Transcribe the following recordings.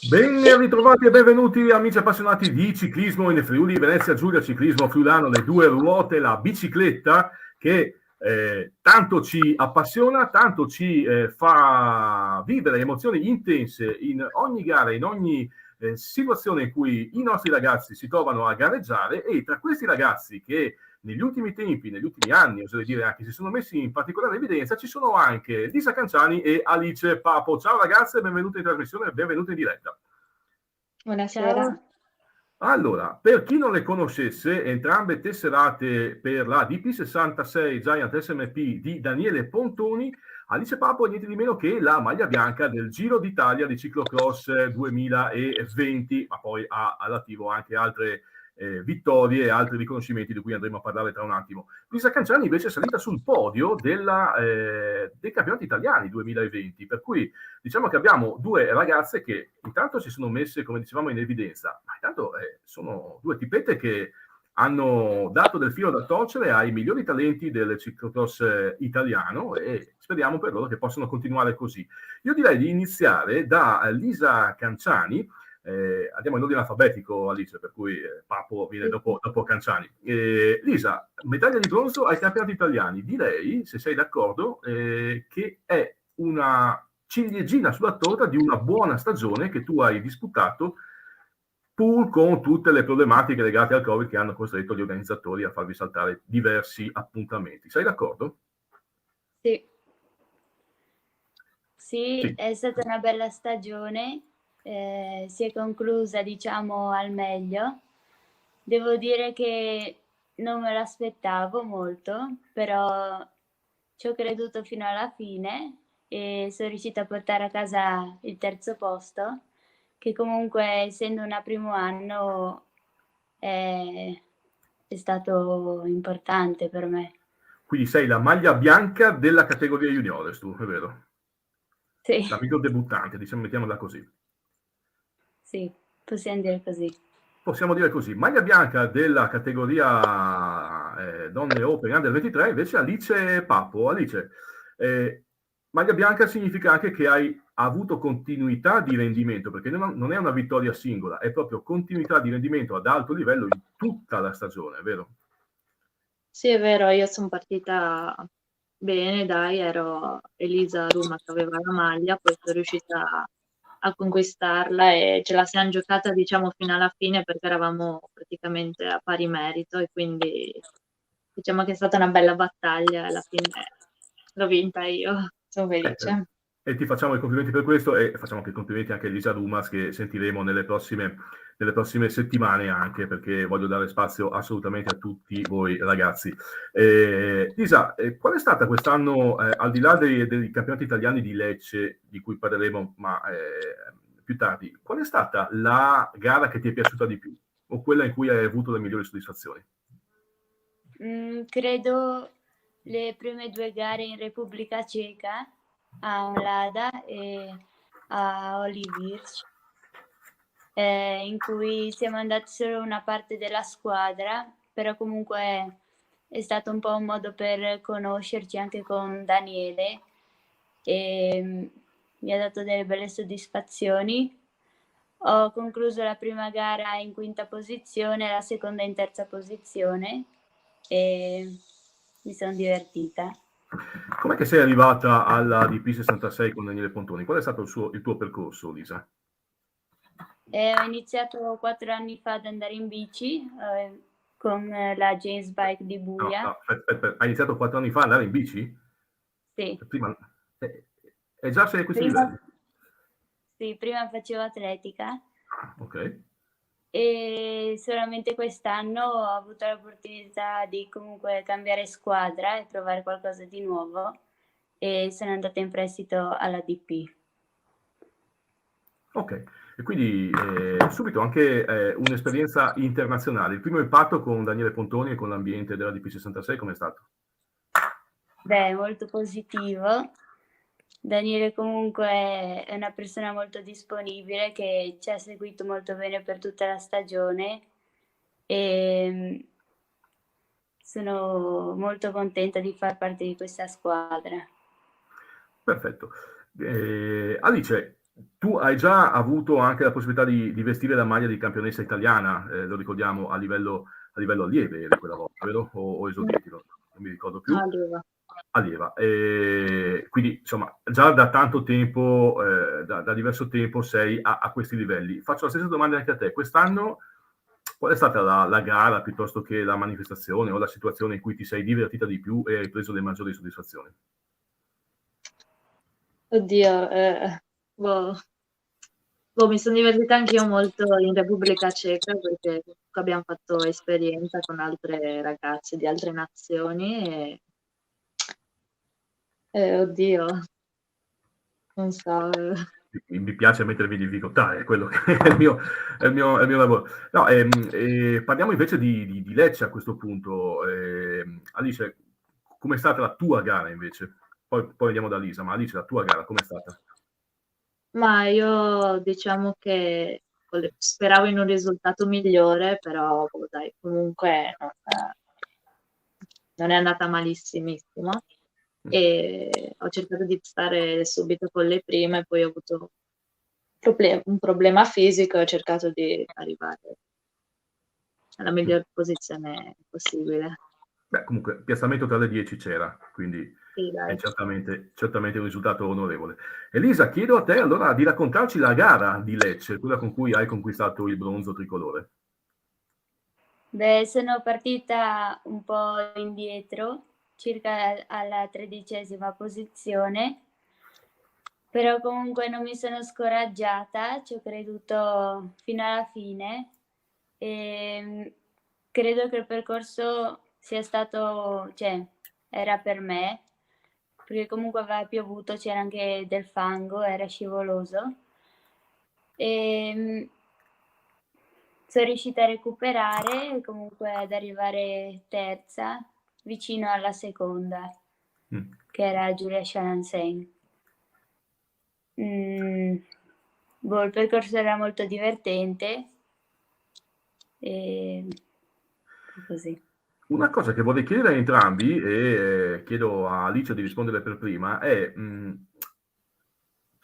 Ben ritrovati e benvenuti amici appassionati di ciclismo in Friuli, Venezia Giulia, ciclismo friulano, le due ruote, la bicicletta che tanto ci appassiona, tanto ci fa vivere emozioni intense in ogni gara, in ogni situazione in cui i nostri ragazzi si trovano a gareggiare, e tra questi ragazzi che negli ultimi tempi, negli ultimi anni, oserei dire anche, si sono messi in particolare evidenza, ci sono anche Lisa Canciani e Alice Papo. Ciao ragazze, benvenute in trasmissione, benvenute in diretta. Buonasera. Ciao. Allora, per chi non le conoscesse, entrambe tesserate per la DP66 Giant SMP di Daniele Pontoni, Alice Papo è niente di meno che la maglia bianca del Giro d'Italia di ciclocross 2020, ma poi ha all'attivo anche altre vittorie e altri riconoscimenti di cui andremo a parlare tra un attimo. Lisa Canciani invece è salita sul podio dei campionati italiani 2020, per cui diciamo che abbiamo due ragazze che intanto si sono messe, come dicevamo, in evidenza, ma intanto sono due tipette che hanno dato del filo da torcere ai migliori talenti del ciclocross italiano, e speriamo per loro che possano continuare così. Io direi di iniziare da Lisa Canciani. Andiamo in ordine alfabetico, Alice, per cui Papo viene dopo Canciani. Lisa, medaglia di bronzo ai campionati italiani. Direi, se sei d'accordo, che è una ciliegina sulla torta di una buona stagione che tu hai disputato, pur con tutte le problematiche legate al Covid che hanno costretto gli organizzatori a farvi saltare diversi appuntamenti. Sei d'accordo? Sì. Sì, è stata una bella stagione, si è conclusa, diciamo, al meglio. Devo dire che non me l'aspettavo molto, però ci ho creduto fino alla fine e sono riuscita a portare a casa il terzo posto, che comunque, essendo un primo anno, è stato importante per me. Quindi sei la maglia bianca della categoria juniores, tu, è vero? Sì. La miglior debuttante, diciamo, mettiamola così. Sì, possiamo dire così. Possiamo dire così. Maglia bianca della categoria Donne Open Under 23, invece Alice Papo. Alice, maglia bianca significa anche che hai avuto continuità di rendimento, perché non è una vittoria singola, è proprio continuità di rendimento ad alto livello in tutta la stagione, vero? Sì, è vero, io sono partita bene, dai, ero Elisa Ruma che aveva la maglia, poi sono riuscita a conquistarla e ce la siamo giocata, diciamo, fino alla fine, perché eravamo praticamente a pari merito, e quindi diciamo che è stata una bella battaglia e alla fine l'ho vinta io, sono felice. E ti facciamo i complimenti per questo, e facciamo anche i complimenti anche a Elisa Rumas, che sentiremo nelle prossime settimane, anche perché voglio dare spazio assolutamente a tutti voi ragazzi. Lisa, qual è stata quest'anno, al di là dei campionati italiani di Lecce, di cui parleremo ma più tardi, qual è stata la gara che ti è piaciuta di più, o quella in cui hai avuto le migliori soddisfazioni? Credo le prime due gare in Repubblica Ceca, a Mlada e a Olivirch, in cui siamo andati solo una parte della squadra, però comunque è stato un po' un modo per conoscerci anche con Daniele, e mi ha dato delle belle soddisfazioni. Ho concluso la prima gara in quinta posizione, la seconda in terza posizione, e mi sono divertita. Com'è che sei arrivata alla DP66 con Daniele Pontoni? Qual è stato il tuo percorso, Lisa? Ho iniziato 4 anni fa ad andare in bici con la James Bike di Buia. No, aspetta. Hai iniziato 4 anni fa ad andare in bici? Sì. Prima, è già sei a questi livelli? Sì, prima facevo atletica. Ok. E solamente quest'anno ho avuto l'opportunità di comunque cambiare squadra e provare qualcosa di nuovo, e sono andata in prestito alla DP. Ok, e quindi subito anche un'esperienza internazionale. Il primo impatto con Daniele Pontoni e con l'ambiente della DP66 com'è stato? Beh, molto positivo. Daniele comunque è una persona molto disponibile che ci ha seguito molto bene per tutta la stagione, e sono molto contenta di far parte di questa squadra. Perfetto. Alice, tu hai già avuto anche la possibilità di vestire la maglia di campionessa italiana, lo ricordiamo a livello allieve eri quella volta, vero? O esordienti, non mi ricordo più. Allora. Allieva. Quindi insomma già da tanto tempo, da diverso tempo sei a questi livelli. Faccio la stessa domanda anche a te. Quest'anno qual è stata la gara piuttosto che la manifestazione o la situazione in cui ti sei divertita di più e hai preso le maggiori soddisfazioni? Oddio, boh, mi sono divertita anch'io molto in Repubblica Ceca perché comunque abbiamo fatto esperienza con altre ragazze di altre nazioni e oddio, non so. Mi piace mettervi in difficoltà, è quello che è il mio lavoro. No, parliamo invece di Lecce a questo punto. Alice, com'è stata la tua gara invece? Poi andiamo da Lisa, ma Alice, la tua gara com'è stata? Ma io diciamo che speravo in un risultato migliore, però dai, comunque non è andata malissimissimo e ho cercato di stare subito con le prime, poi ho avuto un problema fisico e ho cercato di arrivare alla miglior posizione possibile. Beh, comunque, piazzamento tra le 10 c'era, quindi Sì, è dai. certamente un risultato onorevole. Elisa, chiedo a te allora di raccontarci la gara di Lecce, quella con cui hai conquistato il bronzo tricolore. Beh, sono partita un po' indietro, circa alla 13ª posizione, però comunque non mi sono scoraggiata, ci ho creduto fino alla fine e credo che il percorso sia stato, cioè, era per me, perché comunque aveva piovuto, c'era anche del fango, era scivoloso. Sono riuscita a recuperare e comunque ad arrivare terza, vicino alla seconda, che era Giulia Chalansen. Il percorso era molto divertente e così. Una cosa che vorrei chiedere a entrambi, e chiedo a Alice di rispondere per prima, è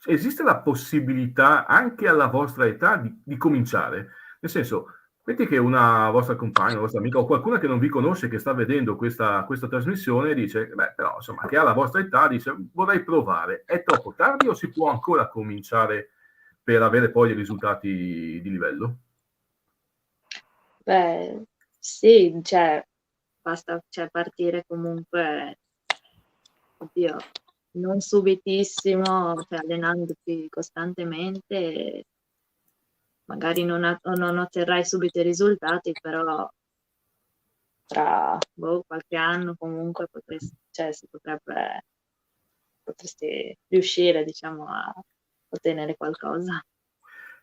esiste la possibilità anche alla vostra età di cominciare? Nel senso, metti che una vostra compagna, una vostra amica o qualcuno che non vi conosce, che sta vedendo questa trasmissione, dice, beh, però insomma, che ha la vostra età, dice, vorrei provare. È troppo tardi o si può ancora cominciare per avere poi i risultati di livello? Beh, sì, cioè, basta partire comunque, oddio, non subitissimo, cioè allenandoti costantemente, magari non otterrai subito i risultati, però tra qualche anno comunque potresti riuscire, diciamo, a ottenere qualcosa.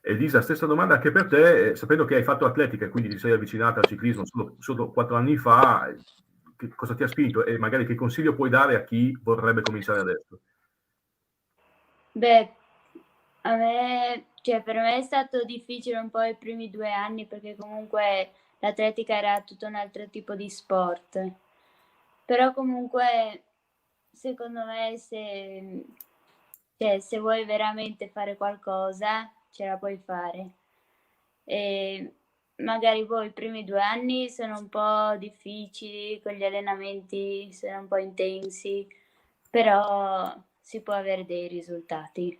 Elisa, stessa domanda anche per te, sapendo che hai fatto atletica e quindi ti sei avvicinata al ciclismo solo 4 anni fa, che cosa ti ha spinto e magari che consiglio puoi dare a chi vorrebbe cominciare adesso? Beh, a me, cioè per me è stato difficile un po' i primi 2 anni perché comunque l'atletica era tutto un altro tipo di sport. Però comunque secondo me se vuoi veramente fare qualcosa ce la puoi fare. E magari poi i primi 2 anni sono un po' difficili, con gli allenamenti sono un po' intensi, però si può avere dei risultati.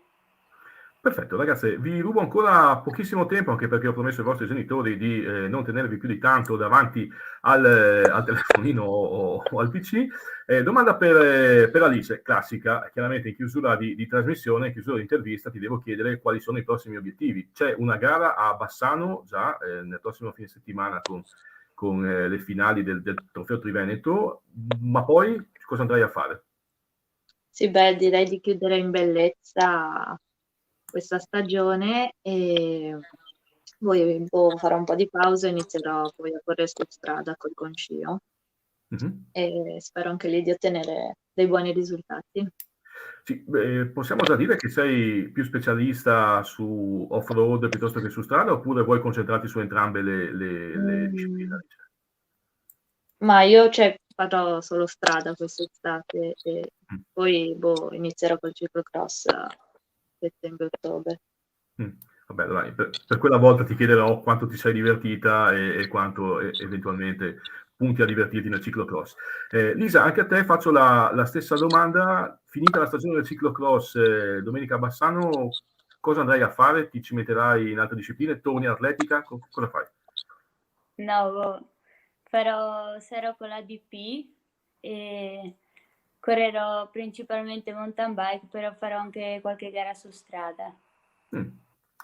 Perfetto, ragazze, vi rubo ancora pochissimo tempo, anche perché ho promesso ai vostri genitori di non tenervi più di tanto davanti al telefonino o al PC. Domanda per Alice, classica, chiaramente in chiusura di trasmissione, in chiusura di intervista, ti devo chiedere quali sono i prossimi obiettivi. C'è una gara a Bassano già nel prossimo fine settimana con le finali del Trofeo Triveneto, ma poi cosa andrai a fare? Sì, beh, direi di chiudere in bellezza questa stagione e poi farò un po' di pausa e inizierò poi a correre su strada col concio e spero anche lì di ottenere dei buoni risultati. Sì, possiamo già dire che sei più specialista su off-road piuttosto che su strada oppure vuoi concentrarti su entrambe le discipline? Ma io farò solo strada quest'estate e poi inizierò col ciclocross a settembre-ottobre. Vabbè, dai, per quella volta ti chiederò quanto ti sei divertita e quanto eventualmente punti a divertirti nel ciclocross. Lisa, anche a te faccio la stessa domanda. Finita la stagione del ciclocross, domenica a Bassano, cosa andrai a fare? Ti ci metterai in altre discipline? Torni atletica? Cosa fai? No, sarò con la DP e correrò principalmente mountain bike, però farò anche qualche gara su strada.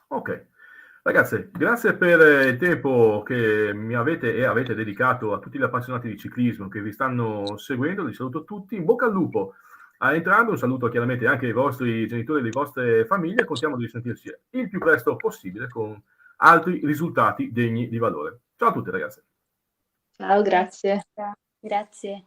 Ok. Ragazze, grazie per il tempo che mi avete dedicato a tutti gli appassionati di ciclismo che vi stanno seguendo. Vi saluto tutti. In bocca al lupo a entrambi. Un saluto chiaramente anche ai vostri genitori e alle vostre famiglie. Contiamo di sentirci il più presto possibile con altri risultati degni di valore. Ciao a tutte, ragazze. Ciao, grazie. Grazie.